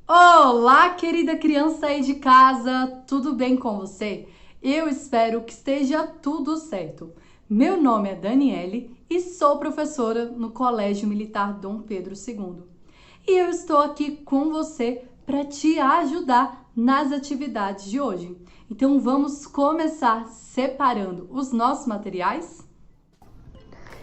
Olá, querida criança aí de casa, tudo bem com você? Eu espero que esteja tudo certo. Meu nome é Daniele e sou professora no Colégio Militar Dom Pedro II. E eu estou aqui com você para te ajudar nas atividades de hoje. Então vamos começar separando os nossos materiais?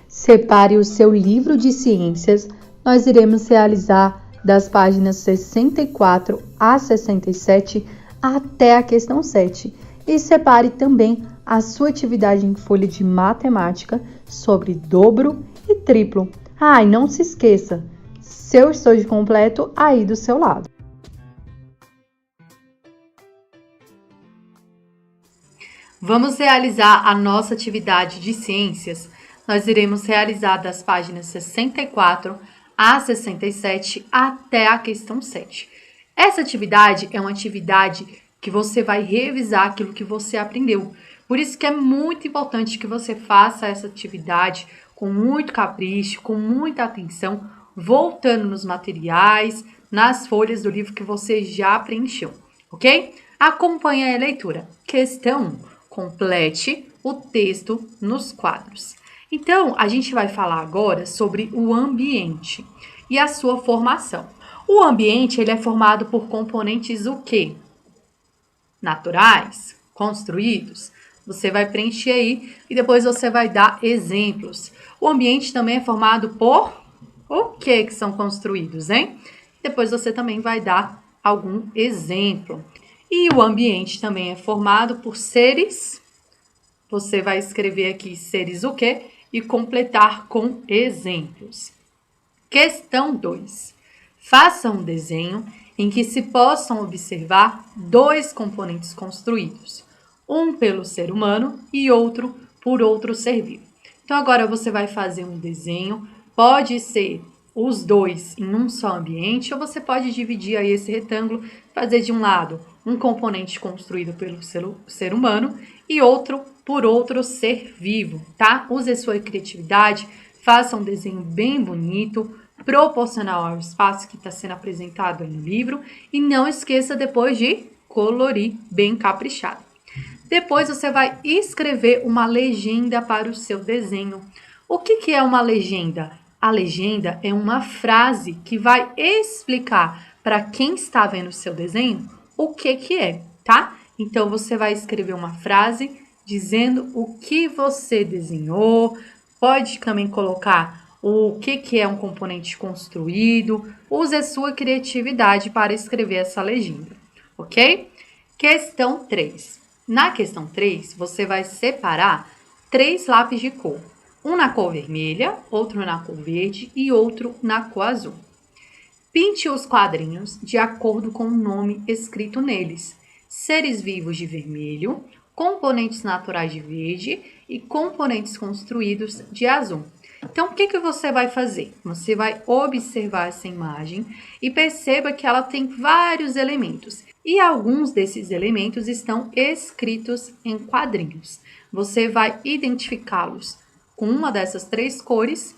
Separe o seu livro de ciências. Nós iremos realizar das páginas 64 a 67 até a questão 7. E separe também a sua atividade em folha de matemática sobre dobro e triplo. E não se esqueça, seu estojo completo aí do seu lado. Vamos realizar a nossa atividade de ciências. Nós iremos realizar das páginas 64 a 67 até a questão 7. Essa atividade é uma atividade que você vai revisar aquilo que você aprendeu. Por isso que é muito importante que você faça essa atividade com muito capricho, com muita atenção, voltando nos materiais, nas folhas do livro que você já preencheu, ok? Acompanhe a leitura. Questão 1. Complete o texto nos quadros. Então, a gente vai falar agora sobre o ambiente e a sua formação. O ambiente ele é formado por componentes o quê? Naturais, construídos. Você vai preencher aí e depois você vai dar exemplos. O ambiente também é formado por o que são construídos, hein? Depois você também vai dar algum exemplo. E o ambiente também é formado por seres. Você vai escrever aqui seres o quê? E completar com exemplos. Questão 2. Faça um desenho em que se possam observar dois componentes construídos, um pelo ser humano e outro por outro ser vivo. Então agora você vai fazer um desenho, pode ser os dois em um só ambiente, ou você pode dividir aí esse retângulo, fazer de um lado um componente construído pelo ser humano e outro por outro ser vivo, tá? Use a sua criatividade, faça um desenho bem bonito, proporcional ao espaço que está sendo apresentado no livro e não esqueça depois de colorir bem caprichado. Depois você vai escrever uma legenda para o seu desenho. O que é uma legenda? A legenda é uma frase que vai explicar para quem está vendo o seu desenho o que é, tá? Então você vai escrever uma frase dizendo o que você desenhou, pode também colocar o que é um componente construído, use a sua criatividade para escrever essa legenda, ok? Questão 3. Na questão 3, você vai separar 3 lápis de cor. Um na cor vermelha, outro na cor verde e outro na cor azul. Pinte os quadrinhos de acordo com o nome escrito neles. Seres vivos de vermelho, componentes naturais de verde e componentes construídos de azul. Então, o que você vai fazer? Você vai observar essa imagem e perceba que ela tem vários elementos. E alguns desses elementos estão escritos em quadrinhos. Você vai identificá-los com uma dessas 3 cores,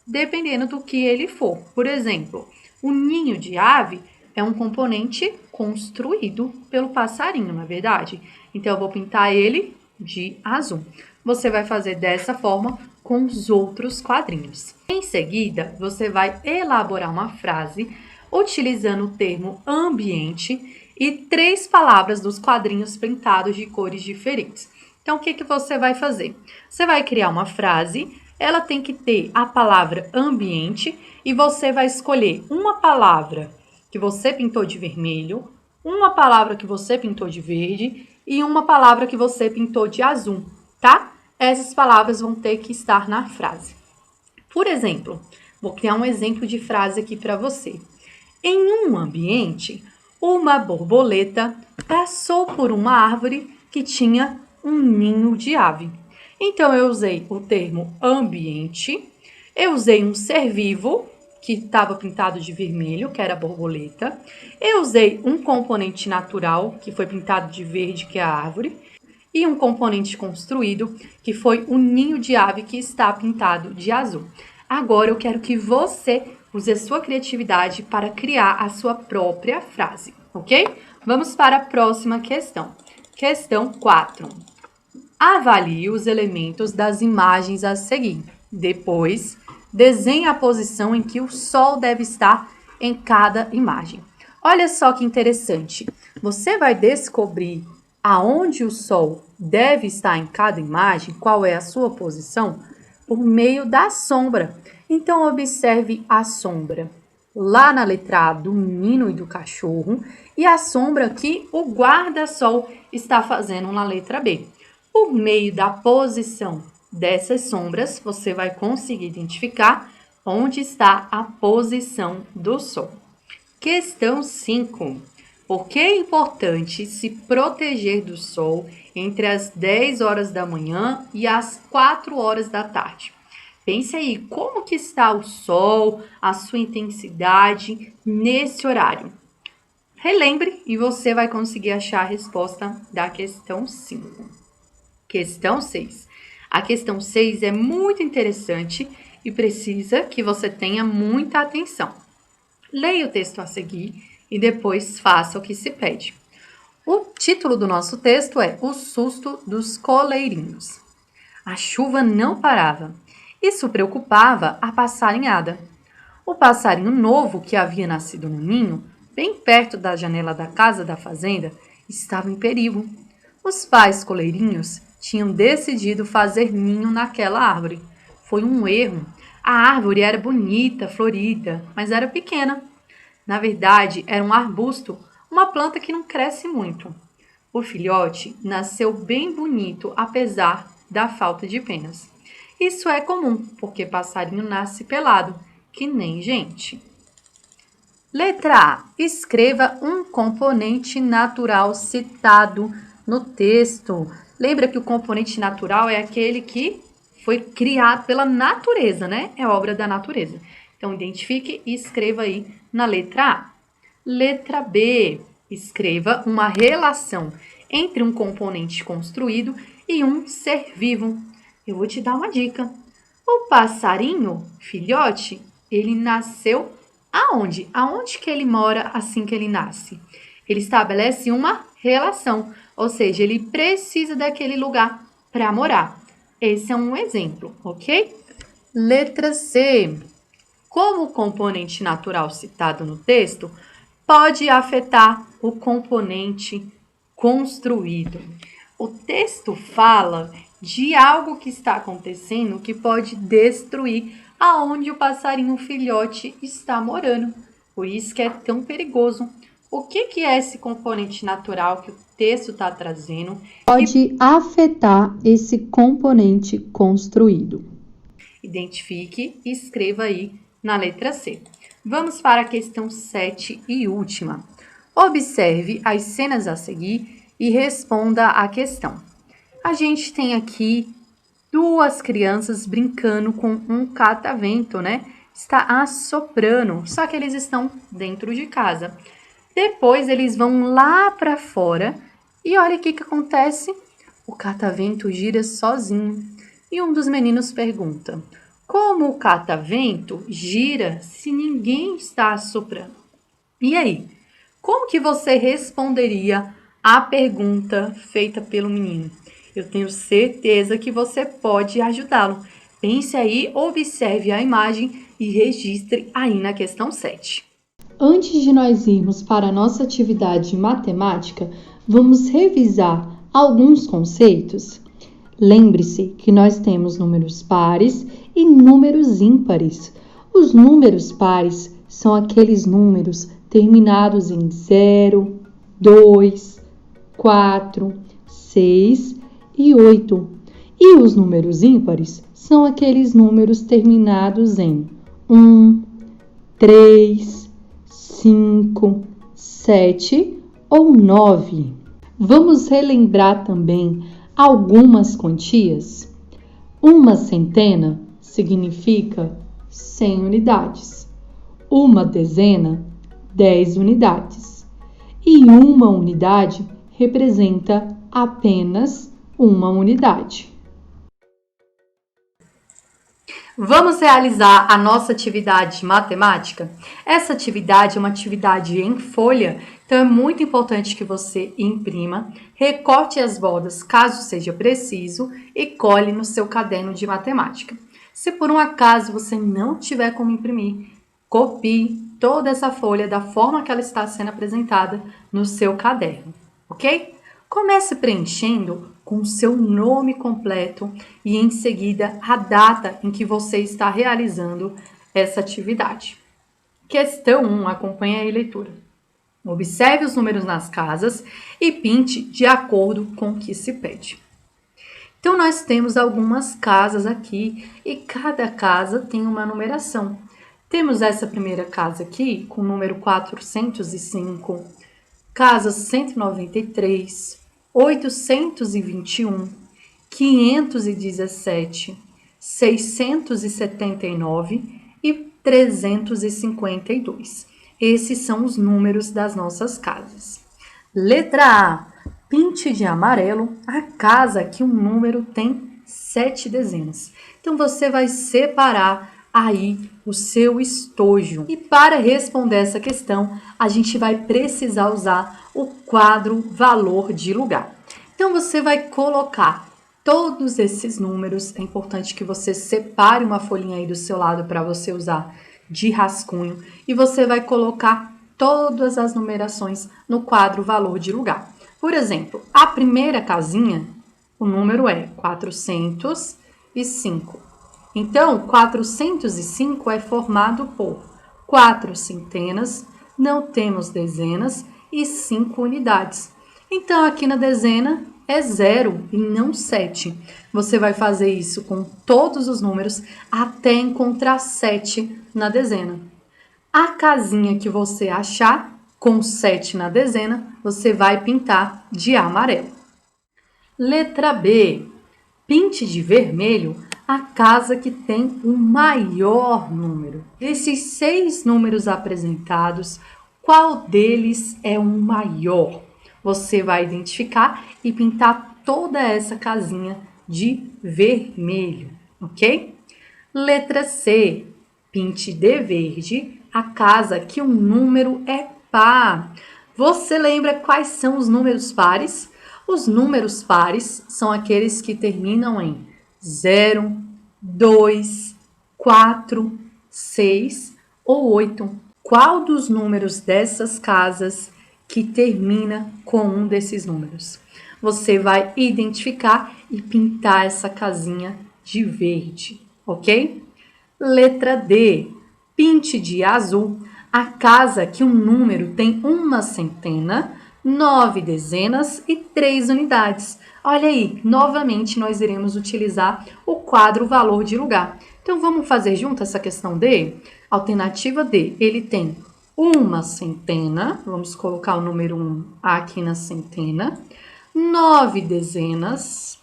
dependendo do que ele for. Por exemplo, o ninho de ave é um componente construído pelo passarinho, não é verdade? Então, eu vou pintar ele de azul. Você vai fazer dessa forma com os outros quadrinhos. Em seguida, você vai elaborar uma frase utilizando o termo ambiente e 3 palavras dos quadrinhos pintados de cores diferentes. Então, o que você vai fazer? Você vai criar uma frase, ela tem que ter a palavra ambiente e você vai escolher uma palavra que você pintou de vermelho, uma palavra que você pintou de verde e uma palavra que você pintou de azul, tá? Essas palavras vão ter que estar na frase. Por exemplo, vou criar um exemplo de frase aqui para você. Em um ambiente, uma borboleta passou por uma árvore que tinha um ninho de ave. Então, eu usei o termo ambiente, eu usei um ser vivo, que estava pintado de vermelho, que era a borboleta. Eu usei um componente natural, que foi pintado de verde, que é a árvore. E um componente construído, que foi o ninho de ave, que está pintado de azul. Agora, eu quero que você Use a sua criatividade para criar a sua própria frase, ok? Vamos para a próxima questão. Questão 4. Avalie os elementos das imagens a seguir. Depois, desenhe a posição em que o sol deve estar em cada imagem. Olha só que interessante. Você vai descobrir aonde o sol deve estar em cada imagem, qual é a sua posição, por meio da sombra. Então, observe a sombra lá na letra A do menino e do cachorro e a sombra que o guarda-sol está fazendo na letra B. Por meio da posição dessas sombras, você vai conseguir identificar onde está a posição do sol. Questão 5. Por que é importante se proteger do sol entre as 10 horas da manhã e as 4 horas da tarde? Pense aí, como que está o sol, a sua intensidade nesse horário? Relembre e você vai conseguir achar a resposta da questão 5. Questão 6. A questão 6 é muito interessante e precisa que você tenha muita atenção. Leia o texto a seguir e depois faça o que se pede. O título do nosso texto é O Susto dos Coleirinhos. A chuva não parava. Isso preocupava a passarinhada. O passarinho novo que havia nascido no ninho, bem perto da janela da casa da fazenda, estava em perigo. Os pais coleirinhos tinham decidido fazer ninho naquela árvore. Foi um erro. A árvore era bonita, florida, mas era pequena. Na verdade, era um arbusto, uma planta que não cresce muito. O filhote nasceu bem bonito, apesar da falta de penas. Isso é comum, porque passarinho nasce pelado, que nem gente. Letra A. Escreva um componente natural citado no texto. Lembra que o componente natural é aquele que foi criado pela natureza, né? É obra da natureza. Então, identifique e escreva aí na letra A. Letra B. Escreva uma relação entre um componente construído e um ser vivo. Eu vou te dar uma dica. O passarinho, filhote, ele nasceu aonde? Aonde que ele mora assim que ele nasce? Ele estabelece uma relação, ou seja, ele precisa daquele lugar para morar. Esse é um exemplo, ok? Letra C. Como o componente natural citado no texto pode afetar o componente construído? O texto fala de algo que está acontecendo que pode destruir aonde o passarinho filhote está morando. Por isso que é tão perigoso. O que é esse componente natural que o texto está trazendo? Pode afetar esse componente construído. Identifique e escreva aí na letra C. Vamos para a questão 7 e última. Observe as cenas a seguir e responda à questão. A gente tem aqui duas crianças brincando com um catavento, né? Está assoprando, só que eles estão dentro de casa. Depois eles vão lá para fora e olha o que acontece. O catavento gira sozinho. E um dos meninos pergunta: como o catavento gira se ninguém está assoprando? E aí, como que você responderia à pergunta feita pelo menino? Eu tenho certeza que você pode ajudá-lo. Pense aí, observe a imagem e registre aí na questão 7. Antes de nós irmos para a nossa atividade de matemática, vamos revisar alguns conceitos. Lembre-se que nós temos números pares e números ímpares. Os números pares são aqueles números terminados em 0, 2, 4, 6 e 8. E os números ímpares são aqueles números terminados em 1, 3, 5, 7 ou 9. Vamos relembrar também algumas quantias. Uma centena significa 100 unidades. Uma dezena, 10 unidades. E uma unidade representa apenas uma unidade. Vamos realizar a nossa atividade matemática? Essa atividade é uma atividade em folha, então é muito importante que você imprima, recorte as bordas caso seja preciso e cole no seu caderno de matemática. Se por um acaso você não tiver como imprimir, copie toda essa folha da forma que ela está sendo apresentada no seu caderno, ok? Comece preenchendo com o seu nome completo e em seguida a data em que você está realizando essa atividade. Questão 1, acompanhe a leitura. Observe os números nas casas e pinte de acordo com o que se pede. Então, nós temos algumas casas aqui e cada casa tem uma numeração. Temos essa primeira casa aqui com o número 405, casa 193, 821, 517, 679 e 352. Esses são os números das nossas casas. Letra A. Pinte de amarelo a casa que um número tem 7 dezenas. Então, você vai separar aí o seu estojo. E para responder essa questão, a gente vai precisar usar o quadro valor de lugar. Então, você vai colocar todos esses números. É importante que você separe uma folhinha aí do seu lado para você usar de rascunho. E você vai colocar todas as numerações no quadro valor de lugar. Por exemplo, a primeira casinha, o número é 405. Então, 405 é formado por 4 centenas, não temos dezenas e 5 unidades. Então, aqui na dezena é 0 e não 7. Você vai fazer isso com todos os números até encontrar 7 na dezena. A casinha que você achar com 7 na dezena, você vai pintar de amarelo. Letra B. Pinte de vermelho a casa que tem o maior número. Desses 6 números apresentados, qual deles é o maior? Você vai identificar e pintar toda essa casinha de vermelho, ok? Letra C. Pinte de verde a casa que o número é par. Você lembra quais são os números pares? Os números pares são aqueles que terminam em 0, 2, 4, 6 ou 8. Qual dos números dessas casas que termina com um desses números? Você vai identificar e pintar essa casinha de verde, ok? Letra D. Pinte de azul a casa que um número tem 1 centena, 9 dezenas e 3 unidades. Olha aí, novamente nós iremos utilizar o quadro valor de lugar. Então, vamos fazer junto essa questão D? Alternativa D, ele tem 1 centena, vamos colocar o número 1 aqui na centena, 9 dezenas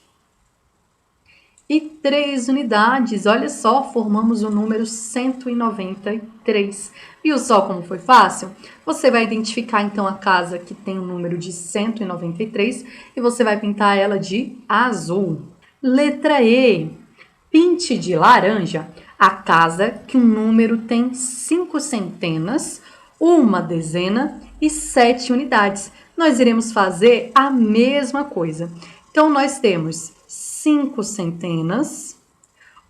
e 3 unidades. Olha só, formamos o número 193. Viu só como foi fácil? Você vai identificar, então, a casa que tem o número de 193 e você vai pintar ela de azul. Letra E. Pinte de laranja a casa que um número tem 5 centenas, 1 dezena e 7 unidades. Nós iremos fazer a mesma coisa. Então, nós temos 5 centenas,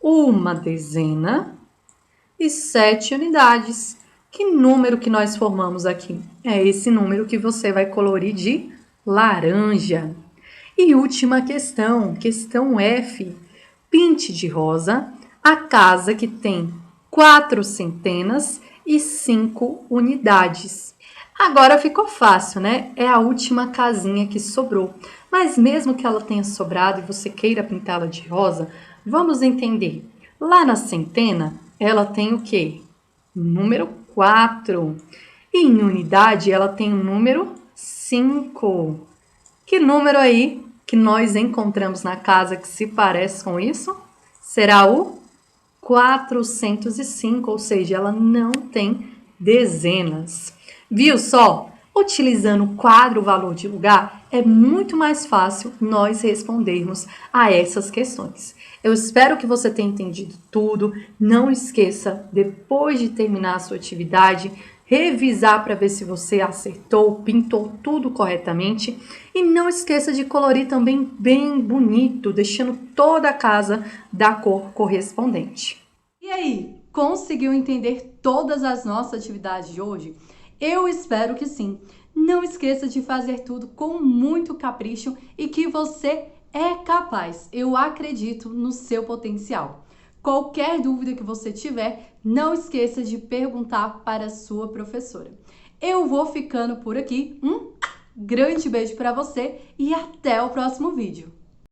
1 dezena e 7 unidades. Que número que nós formamos aqui? É esse número que você vai colorir de laranja. E última questão, questão F. Pinte de rosa a casa que tem 4 centenas e 5 unidades. Agora ficou fácil, né? É a última casinha que sobrou. Mas mesmo que ela tenha sobrado e você queira pintá-la de rosa, vamos entender. Lá na centena, ela tem o quê? Número 4. E em unidade, ela tem o número 5. Que número aí que nós encontramos na casa que se parece com isso? Será o 405, ou seja, ela não tem dezenas. Viu só? Utilizando o quadro valor de lugar, é muito mais fácil nós respondermos a essas questões. Eu espero que você tenha entendido tudo. Não esqueça, depois de terminar a sua atividade, revisar para ver se você acertou, pintou tudo corretamente. E não esqueça de colorir também bem bonito, deixando toda a casa da cor correspondente. E aí, conseguiu entender todas as nossas atividades de hoje? Eu espero que sim. Não esqueça de fazer tudo com muito capricho e que você é capaz. Eu acredito no seu potencial. Qualquer dúvida que você tiver, não esqueça de perguntar para a sua professora. Eu vou ficando por aqui. Um grande beijo para você e até o próximo vídeo.